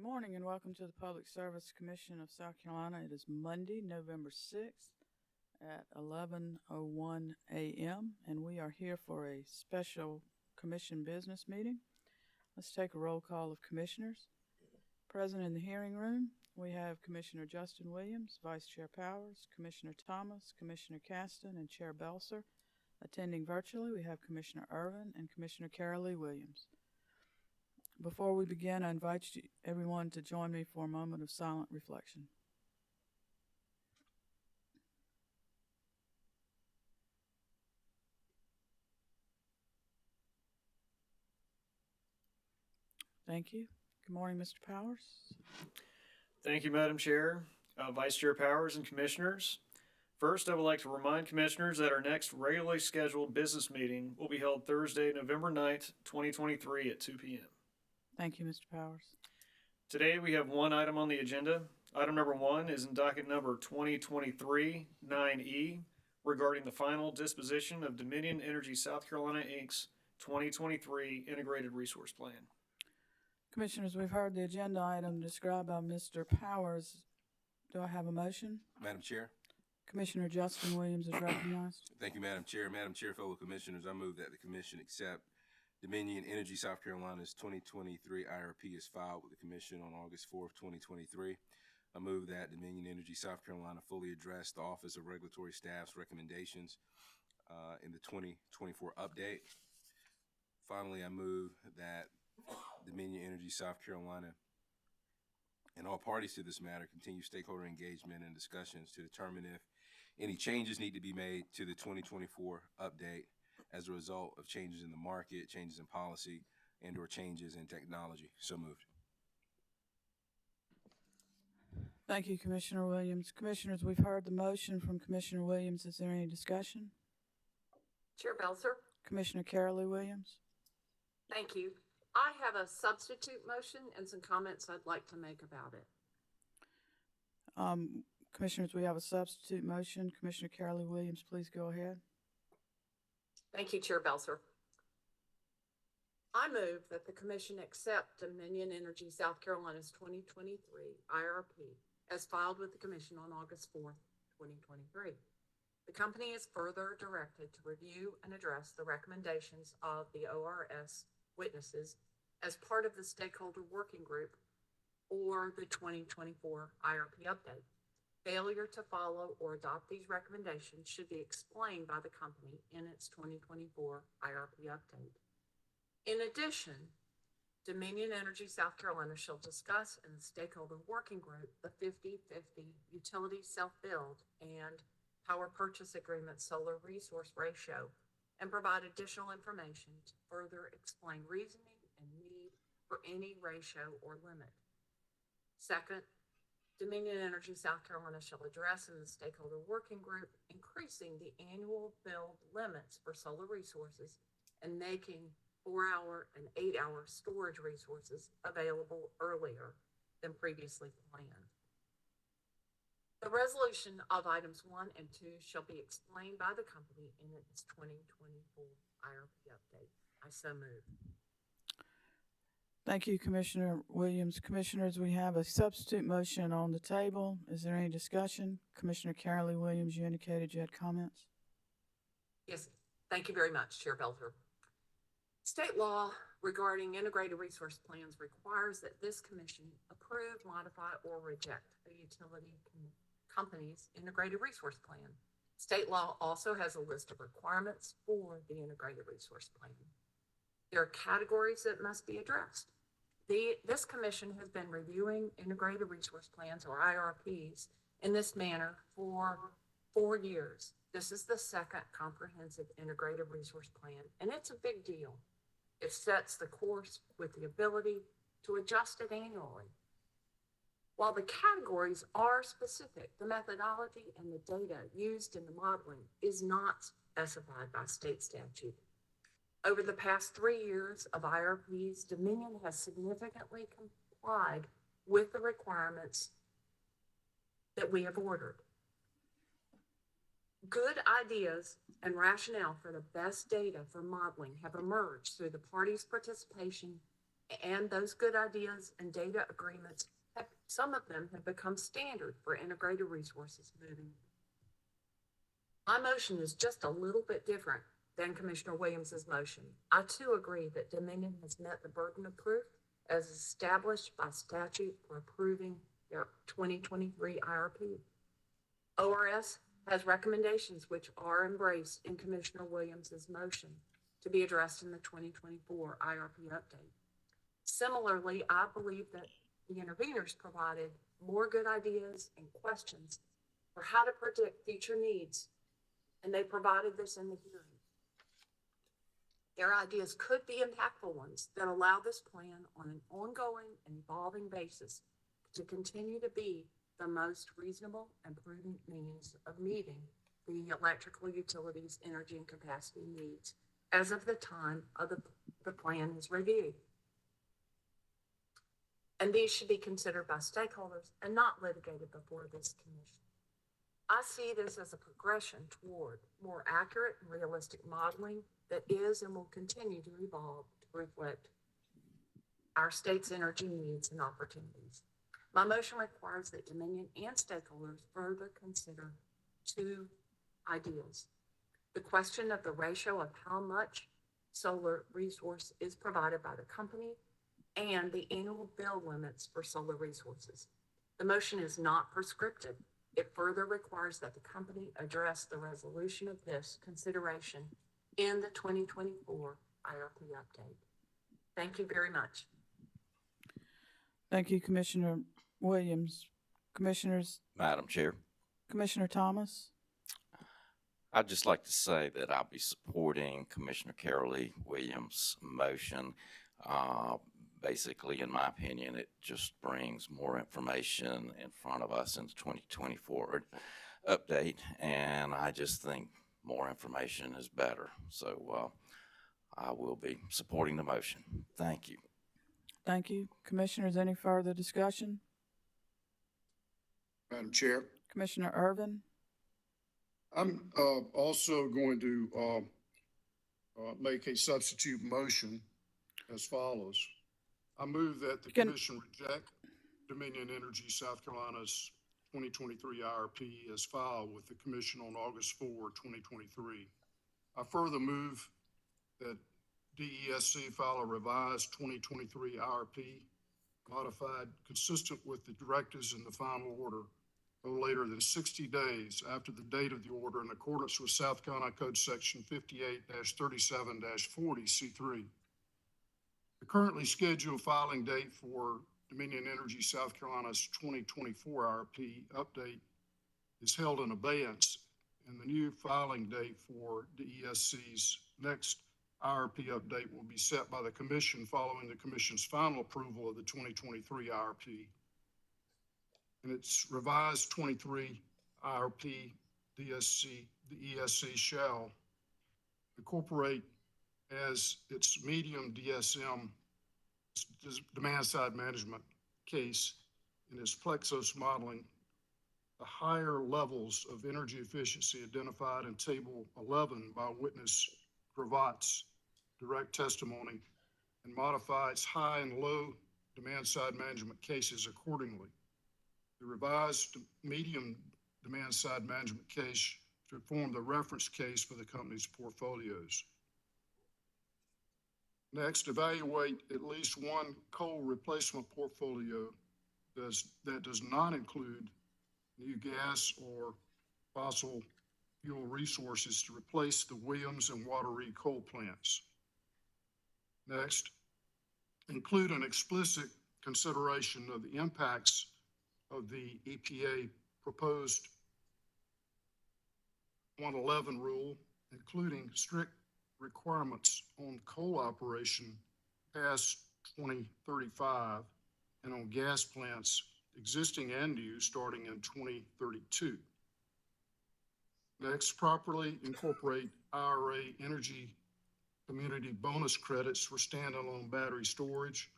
morning and welcome to the Public Service Commission of South Carolina. It is Monday, November 6th at 11:01 a.m. and we are here for a special commission business meeting. Let's take a roll call of commissioners. Present in the hearing room, we have Commissioner Justin Williams, Vice Chair Powers, Commissioner Thomas, Commissioner Caston, and Chair Belser. Attending virtually, we have Commissioner Irvin and Commissioner Carol Lee Williams. Before we begin, I invite everyone to join me for a moment of silent reflection. Thank you. Good morning, Mr. Powers. Thank you, Madam Chair, Vice Chair Powers, and Commissioners. First, I would like to remind Commissioners that our next regularly scheduled business meeting will be held Thursday, November 9th, 2023 at 2 p.m. Thank you, Mr. Powers. Today, we have one item on the agenda. Item number 1 is in docket number 2023-9E regarding the final disposition of Dominion Energy South Carolina, Inc.'s 2023 Integrated Resource Plan. Commissioners, we've heard the agenda item described by Mr. Powers. Do I have a motion? Madam Chair. Commissioner Justin Williams is recognized. Thank you, Madam Chair. Madam Chair, fellow commissioners, I move that the commission accept Dominion Energy South Carolina's 2023 IRP is filed with the commission on August 4th, 2023. I move that Dominion Energy South Carolina fully address the Office of Regulatory Staff's recommendations in the 2024 update. Finally, I move that Dominion Energy South Carolina and all parties to this matter continue stakeholder engagement and discussions to determine if any changes need to be made to the 2024 update as a result of changes in the market, changes in policy, and or changes in technology. So moved. Thank you, Commissioner Williams. Commissioners, we've heard the motion from Commissioner Williams. Is there any discussion? Chair Belser. Commissioner Carol Lee Williams. Thank you. I have a substitute motion and some comments I'd like to make about it. Commissioners, we have a substitute motion. Commissioner Carol Lee Williams, please go ahead. Thank you, Chair Belser. I move that the Commission accept Dominion Energy South Carolina's 2023 IRP as filed with the Commission on August 4th, 2023. The company is further directed to review and address the recommendations of the ORS witnesses as part of the stakeholder working group or the 2024 IRP update. Failure to follow or adopt these recommendations should be explained by the company in its 2024 IRP update. In addition, Dominion Energy South Carolina shall discuss in the stakeholder working group the 50-50 utility self-build and power purchase agreement solar resource ratio and provide additional information to further explain reasoning and need for any ratio or limit. Second, Dominion Energy South Carolina shall address in the stakeholder working group increasing the annual build limits for solar resources and making 4-hour and 8-hour storage resources available earlier than previously planned. The resolution of items 1 and 2 shall be explained by the company in its 2024 IRP update. I so move. Thank you, Commissioner Williams. Commissioners, we have a substitute motion on the table. Is there any discussion? Commissioner Carol Lee Williams, you indicated you had comments. Yes, thank you very much, Chair Belter. State law regarding integrated resource plans requires that this commission approve, modify, or reject a utility company's integrated resource plan. State law also has a list of requirements for the integrated resource plan. There are categories that must be addressed. This commission has been reviewing integrated resource plans or IRPs in this manner for 4 years. This is the second comprehensive integrated resource plan, and it's a big deal. It sets the course with the ability to adjust it annually. While the categories are specific, the methodology and the data used in the modeling is not specified by state statute. Over the past 3 years of IRPs, Dominion has significantly complied with the requirements that we have ordered. Good ideas and rationale for the best data for modeling have emerged through the parties' participation And those good ideas and data agreements, some of them have become standard for integrated resources moving. My motion is just a little bit different than Commissioner Williams's motion. I too agree that Dominion has met the burden of proof as established by statute for approving their 2023 IRP. ORS has recommendations which are embraced in Commissioner Williams's motion to be addressed in the 2024 IRP update. Similarly, I believe that the interveners provided more good ideas and questions for how to predict future needs, and they provided this in the hearing. Their ideas could be impactful ones that allow this plan on an ongoing and evolving basis to continue to be the most reasonable and prudent means of meeting the electrical utilities, energy, and capacity needs as of the time of the plan is reviewed. And these should be considered by stakeholders and not litigated before this commission. I see this as a progression toward more accurate and realistic modeling that is and will continue to evolve to reflect our state's energy needs and opportunities. My motion requires that Dominion and stakeholders further consider two ideas: the question of the ratio of how much solar resource is provided by the company and the annual bill limits for solar resources. The motion is not prescriptive. It further requires that the company address the resolution of this consideration in the 2024 IRP update. Thank you very much. Thank you, Commissioner Williams. Commissioners, Madam Chair, Commissioner Thomas. I'd just like to say that I'll be supporting Commissioner Carol Lee Williams' motion. Basically, in my opinion, it just brings more information in front of us in the 2024 update, and I just think more information is better. So I will be supporting the motion. Thank you. Thank you. Commissioners, any further discussion? Madam Chair, Commissioner Irvin? I'm also going to make a substitute motion as follows. I move that the Commission reject Dominion Energy South Carolina's 2023 IRP as filed with the Commission on August 4, 2023. I further move that DESC file a revised 2023 IRP modified consistent with the directives in the final order no later than 60 days after the date of the order in accordance with South Carolina Code Section 58-37-40C3. The currently scheduled filing date for Dominion Energy South Carolina's 2024 IRP update is held in abeyance, and the new filing date for DESC's next IRP update will be set by the Commission following the Commission's final approval of the 2023 IRP. In its revised 23 IRP, the ESC shall incorporate as its medium DSM, demand side management case, in its Plexos modeling, the higher levels of energy efficiency identified in Table 11 by witness Gravat's direct testimony, and modify its high and low demand side management cases accordingly. The revised medium demand side management case should form the reference case for the company's portfolios. Next, evaluate at least one coal replacement portfolio that does not include new gas or fossil fuel resources to replace the Williams and Wateree coal plants. Next, include an explicit consideration of the impacts of the EPA proposed 111 rule, including strict requirements on coal operation past 2035 and on gas plants existing and new starting in 2032. Next, properly incorporate IRA energy community bonus credits for standalone battery storage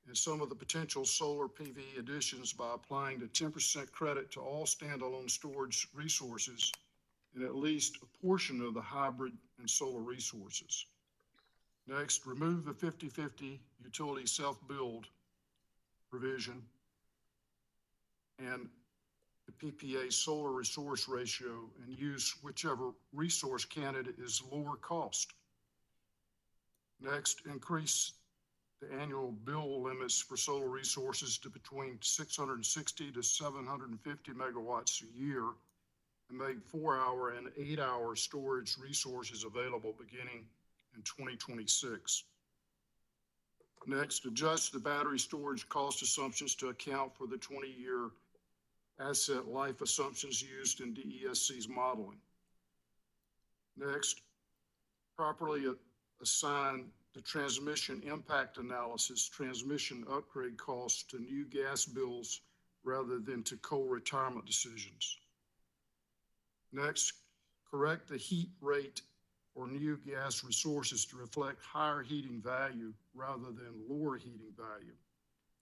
and some of the potential solar PV additions by applying the 10% credit to all standalone storage resources and at least a portion of the hybrid and solar resources. Next, remove the 50-50 utility self-build provision and the PPA solar resource ratio and use whichever resource candidate is lower cost. Next, increase the annual bill limits for solar resources to between 660 to 750 megawatts a year and make 4-hour and 8-hour storage resources available beginning in 2026. Next, adjust the battery storage cost assumptions to account for the 20-year asset life assumptions used in DESC's modeling. Next, properly assign the transmission impact analysis transmission upgrade costs to new gas bills rather than to coal retirement decisions. Next, correct the heat rate for new gas resources to reflect higher heating value rather than lower heating value,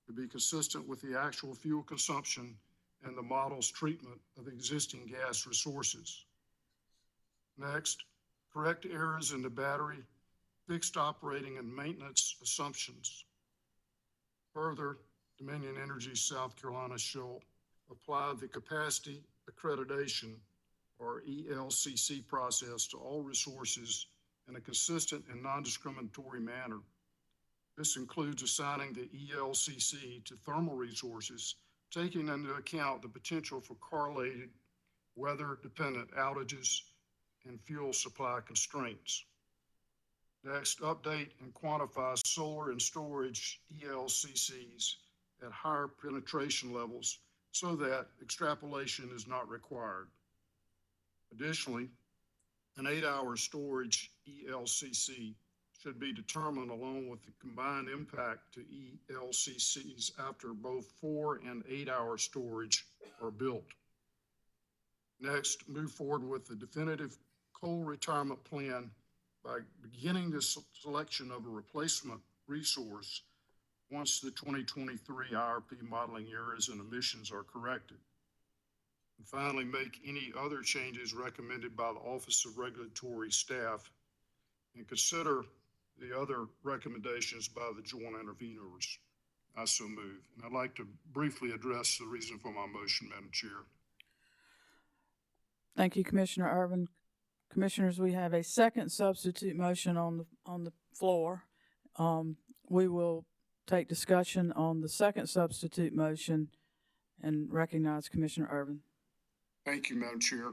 to be consistent with the actual fuel consumption and the model's treatment of existing gas resources. Next, correct errors in the battery fixed operating and maintenance assumptions. Further, Dominion Energy South Carolina shall apply the capacity accreditation or ELCC process to all resources in a consistent and non-discriminatory manner. This includes assigning the ELCC to thermal resources, taking into account the potential for correlated weather-dependent outages and fuel supply constraints. Next, update and quantify solar and storage ELCCs at higher penetration levels so that extrapolation is not required. Additionally, an 8-hour storage ELCC should be determined along with the combined impact to ELCCs after both 4 and 8-hour storage are built. Next, move forward with the definitive coal retirement plan by beginning the selection of a replacement resource once the 2023 IRP modeling errors and emissions are corrected. And finally, make any other changes recommended by the Office of Regulatory Staff and consider the other recommendations by the joint intervenors. I so move. And I'd like to briefly address the reason for my motion, Madam Chair. Thank you, Commissioner Irvin. Commissioners, we have a second substitute motion on the floor. We will take discussion on the second substitute motion and recognize Commissioner Irvin. Thank you, Madam Chair.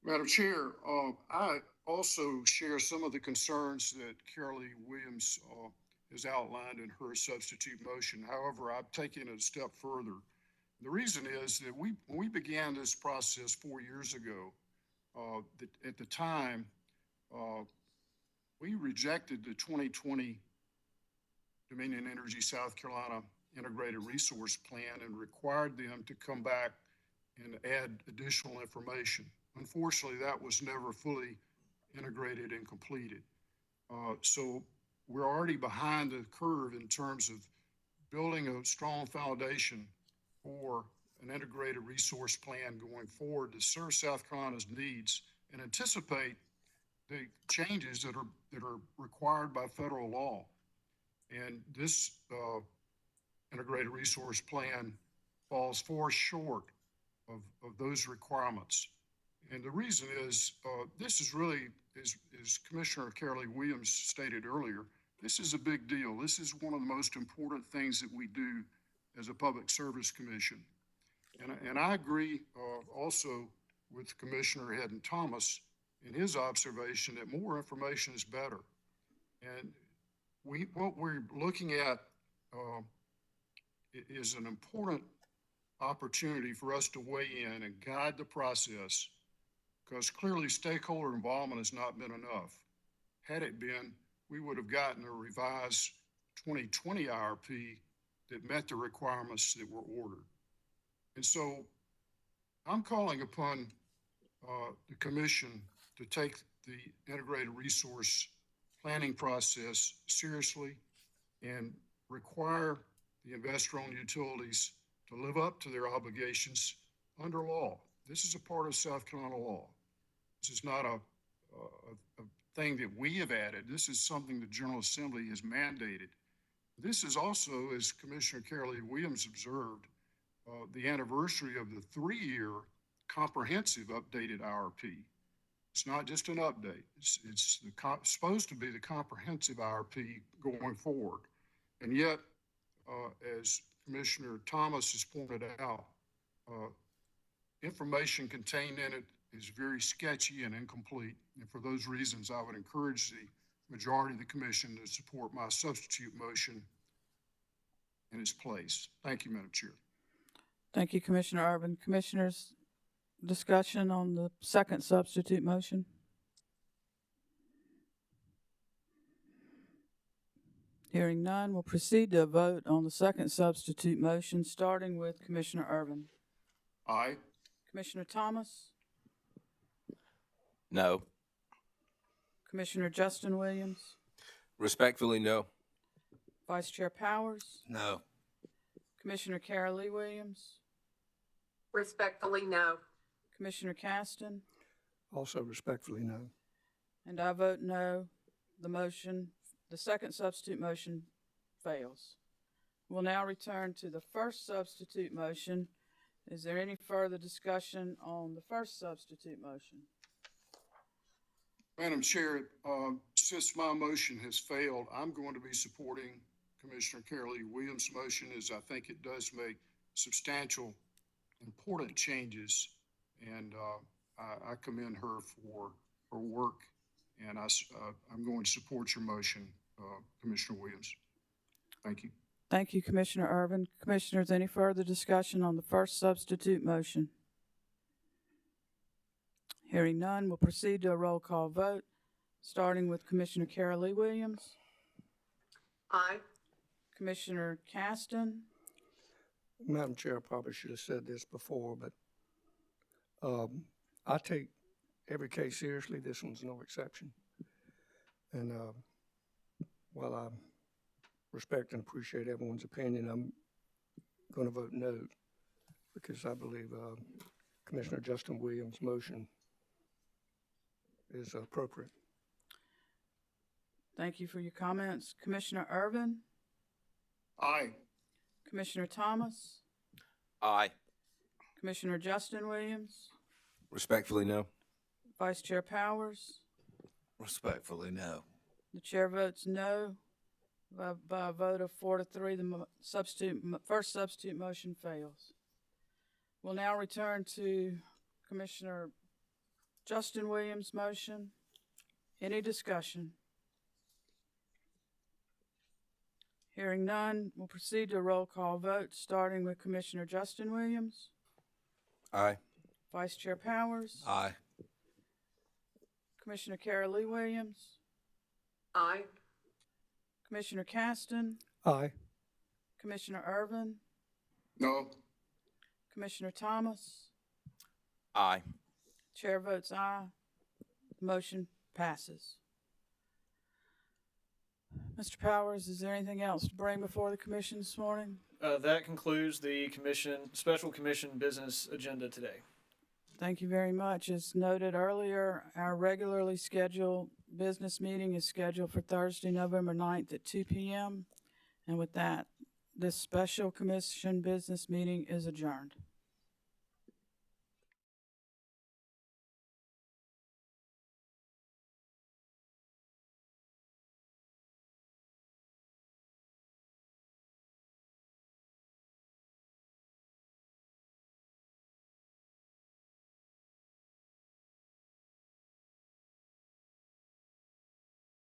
Madam Chair, I also share some of the concerns that Carolee Williams has outlined in her substitute motion. However, I've taken it a step further. The reason is that when we began this process 4 years ago, at the time, we rejected the 2020 Dominion Energy South Carolina Integrated Resource Plan and required them to come back and add additional information. Unfortunately, that was never fully integrated and completed. So we're already behind the curve in terms of building a strong foundation for an integrated resource plan going forward to serve South Carolina's needs and anticipate the changes that are required by federal law. And this integrated resource plan falls far short of those requirements. And the reason is, this is really, as Commissioner Carolee Williams stated earlier, this is a big deal. This is one of the most important things that we do as a Public Service Commission. And I agree also with Commissioner Hedden Thomas in his observation that more information is better. And what we're looking at is an important opportunity for us to weigh in and guide the process, because clearly stakeholder involvement has not been enough. Had it been, we would have gotten a revised 2020 IRP that met the requirements that were ordered. And so I'm calling upon the Commission to take the integrated resource planning process seriously and require the investor-owned utilities to live up to their obligations under law. This is a part of South Carolina law. This is not a thing that we have added. This is something the General Assembly has mandated. This is also, as Commissioner Carol Williams observed, the anniversary of the 3-year comprehensive updated IRP. It's not just an update. It's supposed to be the comprehensive IRP going forward. And yet, as Commissioner Thomas has pointed out, information contained in it is very sketchy and incomplete. And for those reasons, I would encourage the majority of the commission to support my substitute motion in its place. Thank you, Madam Chair. Thank you, Commissioner Urban. Commissioners, discussion on the second substitute motion? Hearing none, we'll proceed to a vote on the second substitute motion, starting with Commissioner Urban. Aye. Commissioner Thomas? No. Commissioner Justin Williams? Respectfully, no. Vice Chair Powers? No. Commissioner Carol Lee Williams? Respectfully, no. Commissioner Caston? Also respectfully, no. And I vote no. The second substitute motion fails. We'll now return to the first substitute motion. Is there any further discussion on the first substitute motion? Madam Chair, since my motion has failed, I'm going to be supporting Commissioner Carol Williams' motion, as I think it does make substantial, important changes. And I commend her for her work, and I'm going to support your motion, Commissioner Williams. Thank you. Thank you, Commissioner Urban. Commissioners, any further discussion on the first substitute motion? Hearing none, we'll proceed to a roll call vote, starting with Commissioner Carol Lee Williams. Aye. Commissioner Caston? Madam Chair, I probably should have said this before, but I take every case seriously. This one's no exception. And while I respect and appreciate everyone's opinion, I'm going to vote no, because I believe Commissioner Justin Williams' motion is appropriate. Thank you for your comments. Commissioner Urban? Aye. Commissioner Thomas? Aye. Commissioner Justin Williams? Respectfully, no. Vice Chair Powers? Respectfully, no. The chair votes no. By a vote of 4-3, the first substitute motion fails. We'll now return to Commissioner Justin Williams' motion. Any discussion? Hearing none, we'll proceed to a roll call vote, starting with Commissioner Justin Williams. Aye. Vice Chair Powers. Aye. Commissioner Carol Lee Williams. Aye. Commissioner Caston. Aye. Commissioner Urban. No. Commissioner Thomas. Aye. Chair votes aye. The motion passes. Mr. Powers, is there anything else to bring before the commission this morning? That concludes the special commission business agenda today. Thank you very much. As noted earlier, our regularly scheduled business meeting is scheduled for Thursday, November 9th at 2 p.m. And with that, this special commission business meeting is adjourned.